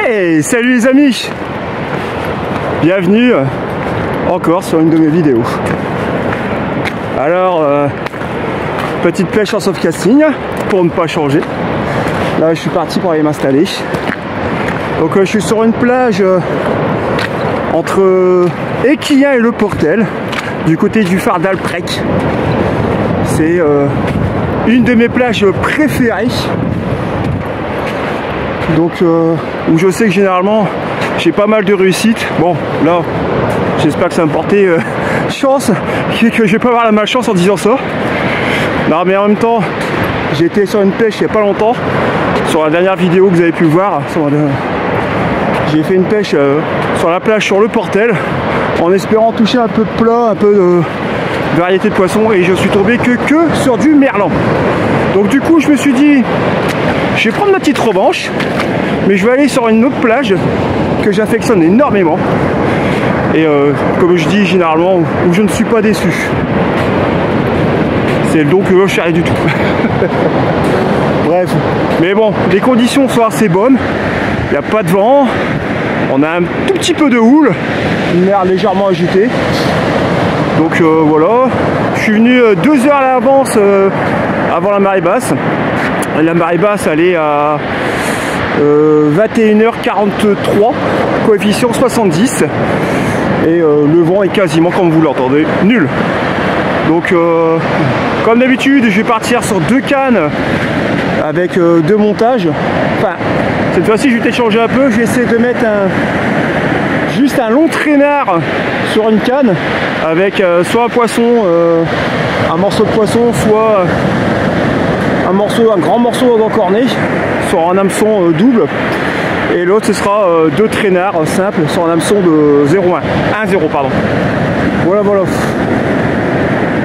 Hey, salut les amis! Bienvenue encore sur une de mes vidéos. Alors, petite pêche en soft casting pour ne pas changer. Là, je suis parti pour aller m'installer. Donc, je suis sur une plage entre Équillens et Le Portel, du côté du phare d'Alprec. C'est une de mes plages préférées. Donc où je sais que généralement j'ai pas mal de réussite. Bon là j'espère que ça va me porter chance, que je vais pas avoir la malchance en disant ça. Non mais en même temps j'ai été sur une pêche il n'y a pas longtemps. Sur la dernière vidéo que vous avez pu voir, j'ai fait une pêche sur la plage sur Le Portel en espérant toucher un peu de plat, un peu de variété de poissons, et je suis tombé que sur du merlan. Donc du coup je me suis dit je vais prendre ma petite revanche, mais je vais aller sur une autre plage que j'affectionne énormément et comme je dis généralement où je ne suis pas déçu. C'est donc je suis rien du tout. Bref, mais bon, les conditions sont assez bonnes, il n'y a pas de vent, on a un tout petit peu de houle, une mer légèrement agitée. Donc voilà, je suis venu 2 heures à l'avance avant la marée basse. La marée basse elle est à 21h43, coefficient 70, et le vent est quasiment, comme vous l'entendez, nul. Donc comme d'habitude je vais partir sur 2 cannes avec 2 montages. Enfin cette fois-ci je vais échanger un peu, je vais essayer de mettre juste un long traînard sur une canne avec soit un poisson, un morceau de poisson, soit un grand morceau d'encorné sur un hameçon double, et l'autre ce sera 2 traînards simples sur un hameçon de 1,0 pardon. Voilà.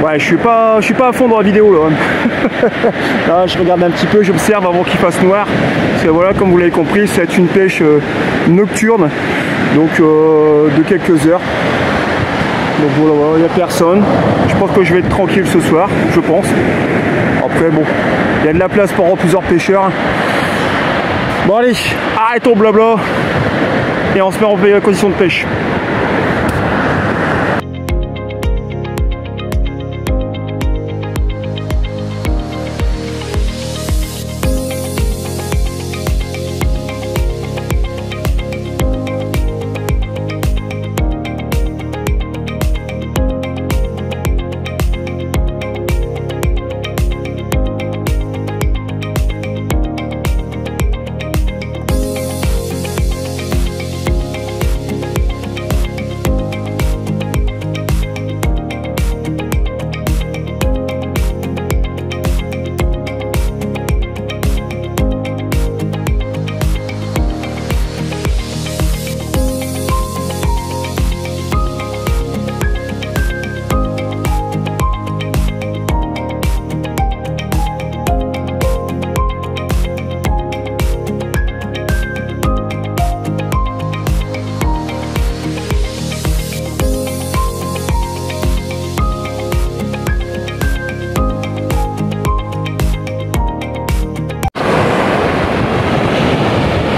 Ouais, je suis pas à fond dans la vidéo là. Là je regarde un petit peu, j'observe avant qu'il fasse noir, parce que voilà, comme vous l'avez compris, c'est une pêche nocturne, donc de quelques heures. Donc voilà, il n'y a personne. Je pense que je vais être tranquille ce soir, je pense. Après bon, il y a de la place pour plusieurs pêcheurs. Bon allez, arrêtons blabla et on se met en condition de pêche.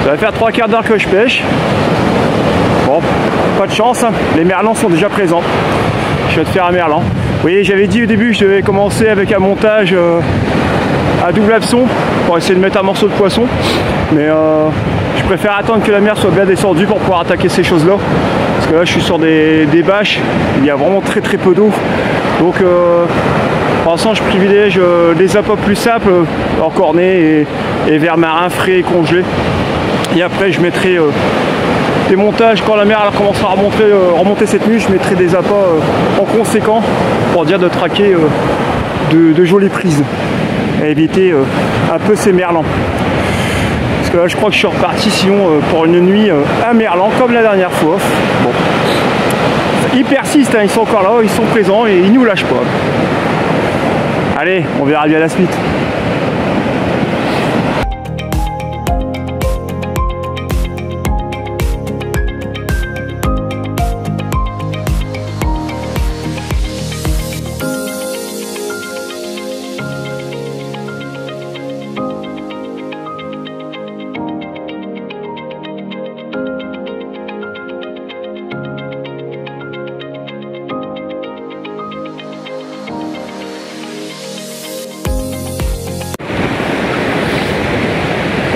Ça va faire 3 quarts d'heure que je pêche. Bon, pas de chance, hein. Les merlans sont déjà présents. Je vais te faire un merlan. Vous voyez, j'avais dit au début que je devais commencer avec un montage à double hameçon pour essayer de mettre un morceau de poisson. Mais je préfère attendre que la mer soit bien descendue pour pouvoir attaquer ces choses-là. Parce que là, je suis sur des bâches. Il y a vraiment très peu d'eau. Donc, pour l'instant, je privilège des appâts plus simples, encornés et vers marin frais et congelés. Et après je mettrai des montages quand la mer elle commencera à remonter cette nuit. Je mettrai des appâts en conséquent pour dire de traquer de jolies prises et éviter un peu ces merlans. Parce que là je crois que je suis reparti sinon pour une nuit à merlan comme la dernière fois. Bon. Ils persistent, hein, ils sont encore là, ils sont présents et ils nous lâchent pas. Allez, on verra bien la suite.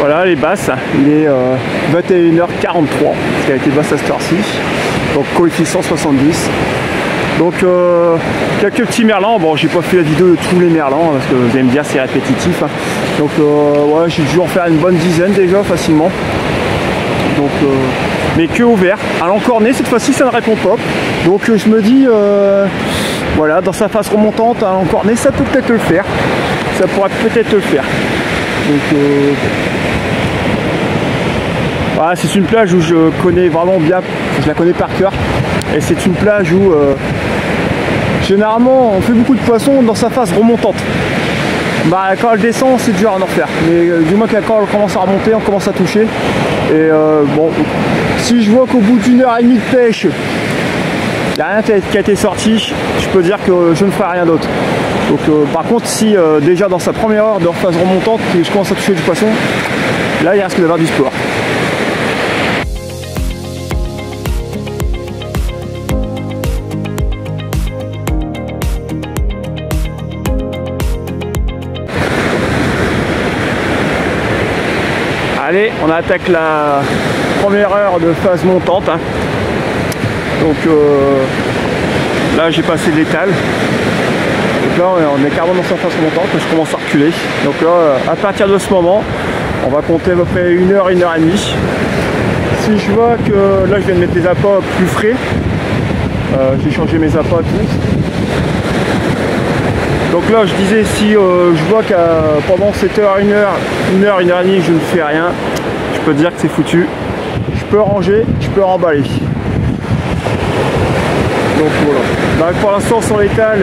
Voilà les basses, il est 21h43, ce qui a été basse à cette heure-ci, donc coefficient 70. Donc quelques petits merlans, bon j'ai pas fait la vidéo de tous les merlans parce que vous allez me dire c'est répétitif. Hein. Donc ouais, j'ai dû en faire une bonne dizaine déjà facilement. Donc mais que au vert. À l'encorné cette fois-ci ça ne répond pas. Donc je me dis voilà, dans sa face remontante à l'encorné ça peut peut-être le faire. Ça pourrait peut-être le faire. Donc voilà, c'est une plage où je connais vraiment bien, je la connais par cœur. Et c'est une plage où généralement on fait beaucoup de poissons dans sa face remontante. Bah, quand elle descend c'est dur à en refaire. Mais du moins quand elle commence à remonter, on commence à toucher. Et bon, si je vois qu'au bout d'une heure et demie de pêche, il n'y a rien qui a été sorti, je peux dire que je ne ferai rien d'autre. Donc par contre si déjà dans sa première heure de phase remontante je commence à toucher du poisson, là il risque d'avoir du sport. Allez, on attaque la première heure de phase montante. Hein. Donc là j'ai passé l'étal. Donc là on est carrément dans sa phase montante, je commence à reculer. Donc là à partir de ce moment, on va compter à peu près 1 heure, 1 heure et demie. Si je vois que là je viens de mettre des appâts plus frais, j'ai changé mes appâts tous. Donc là je disais si je vois qu'à pendant cette heure, 1 heure, 1 heure, 1 heure et demie je ne fais rien, je peux dire que c'est foutu. Je peux ranger, je peux remballer. Donc voilà. Donc pour l'instant sur l'étal,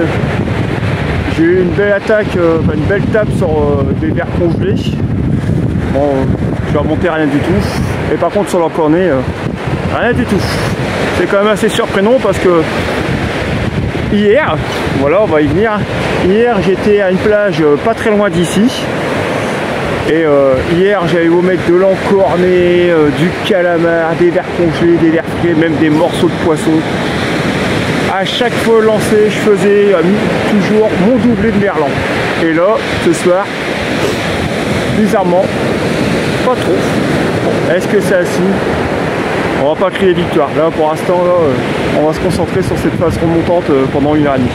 j'ai eu une belle attaque, une belle tape sur des vers congelés. Bon, je vais remonter rien du tout. Et par contre sur l'encorné, rien du tout. C'est quand même assez surprenant parce que hier, voilà on va y venir, hier j'étais à une plage pas très loin d'ici. Et hier j'avais beau mettre de l'encorné, du calamar, des vers congelés, des vers frais, même des morceaux de poisson. À chaque fois lancé, je faisais toujours mon doublé de merlan. Et là, ce soir, bizarrement, pas trop. Est-ce que c'est assis? On va pas crier victoire. Là, pour l'instant, on va se concentrer sur cette phase remontante pendant 1 heure et demie.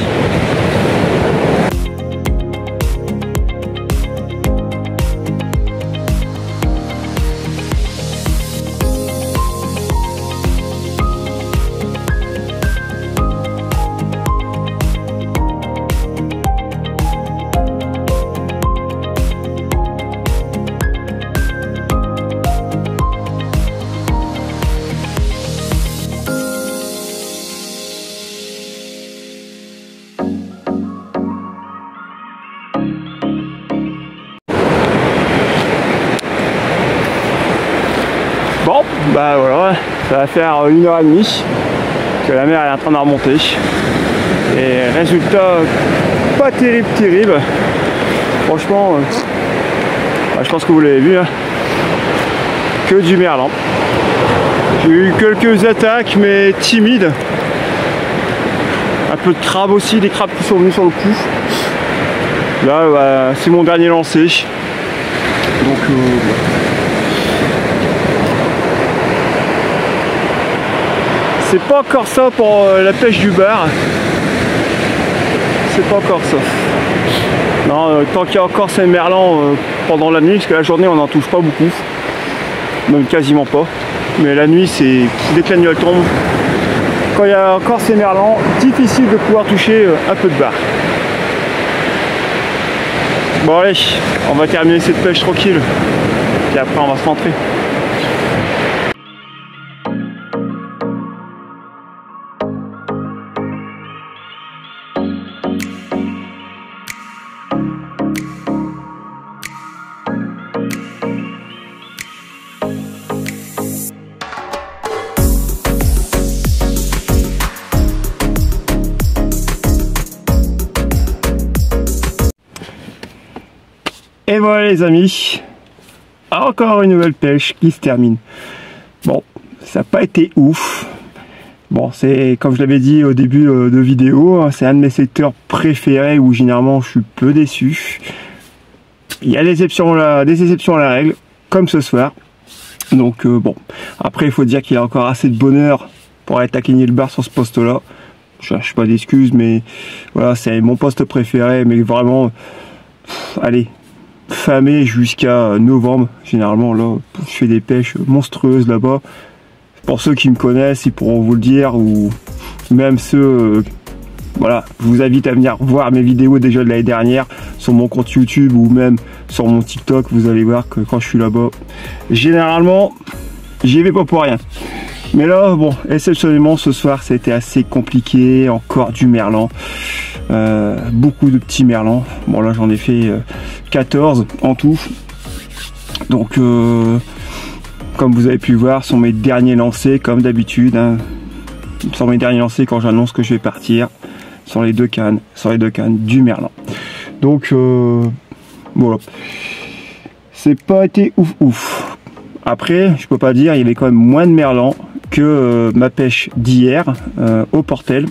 Bon, bah voilà, ça va faire 1 heure et demie que la mer est en train de remonter. Et résultat, pas terrible. Franchement, bah, je pense que vous l'avez vu, hein, que du merlan. J'ai eu quelques attaques, mais timides. Un peu de crabes aussi, des crabes qui sont venus sur le coup. Là, bah, c'est mon dernier lancé. Donc, c'est pas encore ça pour la pêche du bar. C'est pas encore ça. Non, tant qu'il y a encore ces merlans pendant la nuit, parce que la journée on n'en touche pas beaucoup. Même quasiment pas. Mais la nuit, c'est dès que la nuit elle tombe. Quand il y a encore ces merlans, difficile de pouvoir toucher un peu de bar. Bon allez, on va terminer cette pêche tranquille. Puis après on va se rentrer. Et voilà les amis, encore une nouvelle pêche qui se termine. Bon, ça n'a pas été ouf. Bon, c'est comme je l'avais dit au début de vidéo, c'est un de mes secteurs préférés où généralement je suis peu déçu. Il y a des exceptions à la règle, comme ce soir. Donc bon, après il faut dire qu'il y a encore assez de bonheur pour aller taquiner le bar sur ce poste-là. Je cherche pas d'excuses, mais voilà, c'est mon poste préféré, mais vraiment, allez, famé jusqu'à novembre. Généralement là je fais des pêches monstrueuses là-bas. Pour ceux qui me connaissent ils pourront vous le dire, ou même ceux voilà, je vous invite à venir voir mes vidéos déjà de l'année dernière sur mon compte YouTube ou même sur mon TikTok. Vous allez voir que quand je suis là-bas généralement j'y vais pas pour rien. Mais là bon, exceptionnellement ce soir c'était assez compliqué. Encore du merlan, beaucoup de petits merlans. Bon là j'en ai fait 14 en tout. Donc comme vous avez pu voir, sur mes derniers lancers comme d'habitude, hein, sur mes derniers lancers quand j'annonce que je vais partir, sur les deux cannes du merlan. Donc voilà, c'est pas été ouf. Après je peux pas dire, il y avait quand même moins de merlan que ma pêche d'hier au Portel.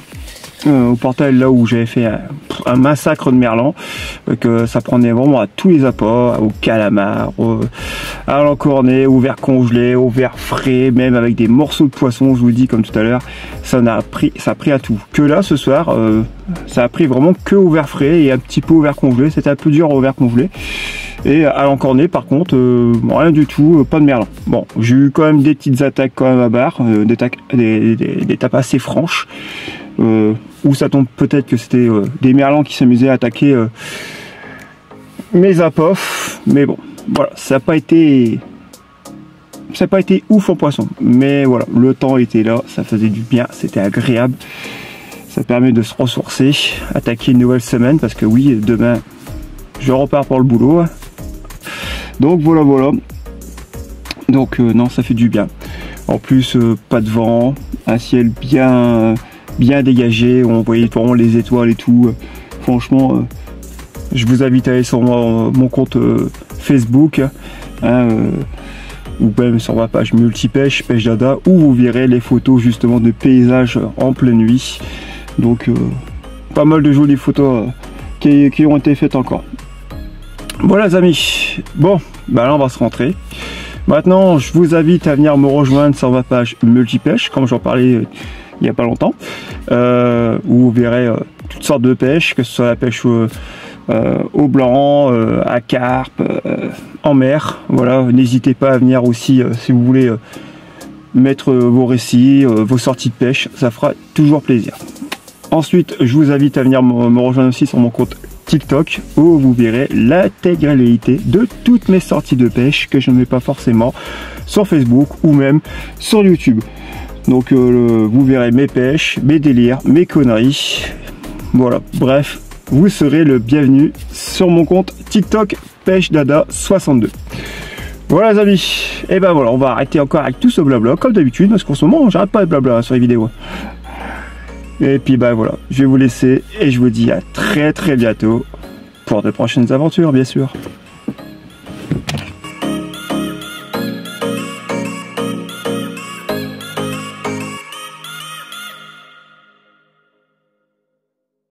Au Portel là où j'avais fait un massacre de merlan, que ça prenait vraiment à tous les apports, au calamar, à l'encornet, au verre congelé, au verre frais, même avec des morceaux de poisson. Je vous dis comme tout à l'heure, ça a pris à tout. Que là ce soir ça a pris vraiment que au verre frais et un petit peu au verre congelé. C'était un peu dur au verre congelé. Et à l'encornet par contre rien du tout, pas de merlan. Bon, j'ai eu quand même des petites attaques quand même à barre, des tapes assez franches, où ça tombe peut-être que c'était des merlans qui s'amusaient à attaquer mes apofs. Mais bon, voilà, ça n'a pas été ouf en poisson, mais voilà, le temps était là, ça faisait du bien, c'était agréable, ça permet de se ressourcer, attaquer une nouvelle semaine, parce que oui, demain je repars pour le boulot. Donc voilà, donc non, ça fait du bien. En plus pas de vent, un ciel bien dégagé, on voyait vraiment les étoiles et tout. Franchement je vous invite à aller sur mon compte Facebook, hein, ou même sur ma page multipêche, pêche dada, où vous verrez les photos justement de paysages en pleine nuit. Donc pas mal de jolies photos qui ont été faites encore. Voilà les amis, bon bah là on va se rentrer. Maintenant je vous invite à venir me rejoindre sur ma page multipêche, comme j'en parlais il n'y a pas longtemps, où vous verrez toutes sortes de pêches, que ce soit la pêche au blanc, à carpe, en mer. Voilà, n'hésitez pas à venir aussi si vous voulez mettre vos récits, vos sorties de pêche, ça fera toujours plaisir. Ensuite je vous invite à venir me rejoindre aussi sur mon compte TikTok, où vous verrez l'intégralité de toutes mes sorties de pêche que je ne mets pas forcément sur Facebook ou même sur YouTube. Donc vous verrez mes pêches, mes délires, mes conneries. Voilà, bref, vous serez le bienvenu sur mon compte TikTok pêche dada 62. Voilà les amis, et ben voilà, on va arrêter encore avec tout ce blabla comme d'habitude, parce qu'en ce moment j'arrête pas de blabla sur les vidéos. Et puis ben voilà, je vais vous laisser et je vous dis à très bientôt pour de prochaines aventures bien sûr.